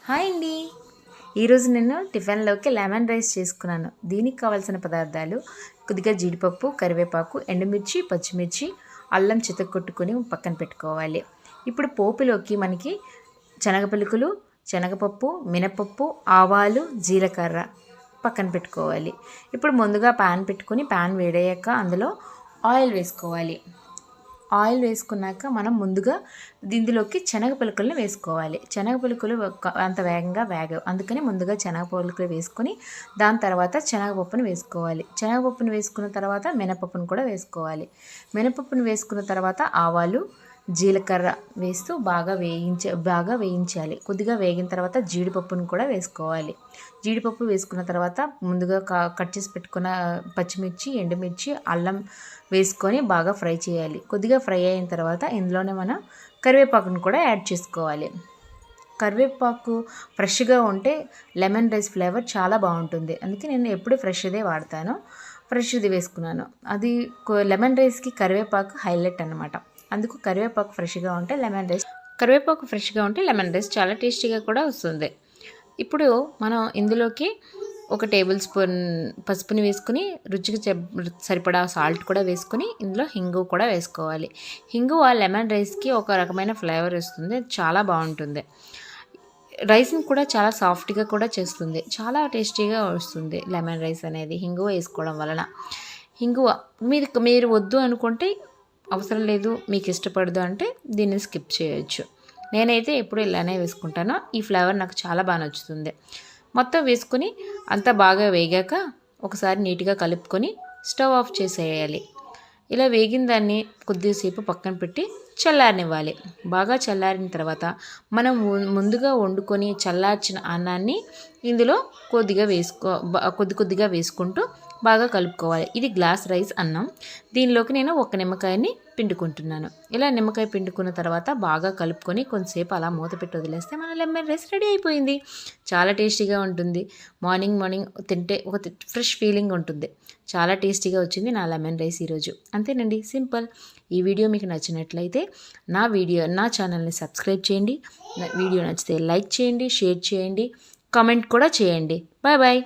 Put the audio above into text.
Hi అండి. ఈరోజు నేను టిఫిన్లోకి లెమన్ రైస్ చేసుకున్నాను. దీనికి కావాల్సిన పదార్థాలు కొద్దిగా జీడిపప్పు, కరివేపాకు, ఎండుమిర్చి, పచ్చిమిర్చి, అల్లం చితక్కొట్టుకొని పక్కన పెట్టుకోవాలి. ఇప్పుడు పోపులోకి మనకి శనగపలుకులు, శనగపప్పు, మినపప్పు, ఆవాలు, జీలకర్ర పక్కన పెట్టుకోవాలి. ఇప్పుడు ముందుగా ప్యాన్ పెట్టుకొని ప్యాన్ వేడయ్యాక అందులో ఆయిల్ వేసుకోవాలి. ఆయిల్ వేసుకున్నాక మనం ముందుగా ఇందులోకి శనగ పలుకులను వేసుకోవాలి. శనగ పలుకులు అంత వేగంగా వేగవు, అందుకని ముందుగా శనగ పలుకులు వేసుకొని దాని తర్వాత శనగపప్పును వేసుకోవాలి. శనగపప్పును వేసుకున్న తర్వాత మినపప్పును కూడా వేసుకోవాలి. మినపప్పును వేసుకున్న తర్వాత ఆవాలు, జీలకర్ర వేస్తూ బాగా వేయించాలి. కొద్దిగా వేగిన తర్వాత జీడిపప్పును కూడా వేసుకోవాలి. జీడిపప్పు వేసుకున్న తర్వాత ముందుగా కట్ చేసి పెట్టుకున్న పచ్చిమిర్చి, ఎండుమిర్చి, అల్లం వేసుకొని బాగా ఫ్రై చేయాలి. కొద్దిగా ఫ్రై అయిన తర్వాత ఇందులోనే మనం కరివేపాకును కూడా యాడ్ చేసుకోవాలి. కరివేపాకు ఫ్రెష్గా ఉంటే లెమన్ రైస్ ఫ్లేవర్ చాలా బాగుంటుంది. అందుకే నేను ఎప్పుడు ఫ్రెష్దే వాడతాను. ఫ్రెష్ది వేసుకున్నాను. అది లెమన్ రైస్కి కరివేపాకు హైలైట్ అనమాట. అందుకు కరివేపాకు ఫ్రెష్గా ఉంటే లెమన్ రైస్ చాలా టేస్టీగా కూడా వస్తుంది. ఇప్పుడు మనం ఇందులోకి 1 టేబుల్ స్పూన్ పసుపుని వేసుకుని రుచికి సరిపడా సాల్ట్ కూడా వేసుకుని ఇందులో హింగు కూడా వేసుకోవాలి. హింగు ఆ లెమన్ రైస్కి ఒక రకమైన ఫ్లేవర్ ఇస్తుంది, చాలా బాగుంటుంది. రైస్ని కూడా చాలా సాఫ్ట్గా కూడా చేస్తుంది, చాలా టేస్టీగా వస్తుంది లెమన్ రైస్ అనేది హింగువ వేసుకోవడం వలన. హింగువ మీరు వద్దు అనుకుంటే అవసరం లేదు, మీకు ఇష్టపడదు అంటే దీన్ని స్కిప్ చేయొచ్చు. నేనైతే ఎప్పుడు ఇలానే వేసుకుంటాను. ఈ ఫ్లేవర్ నాకు చాలా బాగా నచ్చుతుంది. మొత్తం వేసుకొని అంతా బాగా వేగాక ఒకసారి నీట్గా కలుపుకొని స్టవ్ ఆఫ్ చేసేయాలి. ఇలా వేగిన దాన్ని కొద్దిసేపు పక్కన పెట్టి చల్లారనివ్వాలి. బాగా చల్లారిన తర్వాత మనం ముందుగా వండుకొని చల్లార్చిన అన్నాన్ని ఇందులో కొద్దిగా వేసుకుంటూ బాగా కలుపుకోవాలి. ఇది గ్లాస్ రైస్ అన్నం. దీనిలోకి నేను 1 నిమ్మకాయని పిండుకుంటున్నాను. ఇలా నిమ్మకాయ పిండుకున్న తర్వాత బాగా కలుపుకొని కొంతసేపు అలా మూత పెట్టి వదిలేస్తే మన లెమన్ రైస్ రెడీ అయిపోయింది. చాలా టేస్టీగా ఉంటుంది. మార్నింగ్ తింటే ఒక ఫ్రెష్ ఫీలింగ్ ఉంటుంది. చాలా టేస్టీగా వచ్చింది నా లెమన్ రైస్ ఈరోజు. అంతేనండి, సింపుల్. ఈ వీడియో మీకు నచ్చినట్లయితే నా ఛానల్ని సబ్స్క్రైబ్ చేయండి. వీడియో నచ్చితే లైక్ చేయండి, షేర్ చేయండి, కామెంట్ కూడా చేయండి. Bye bye.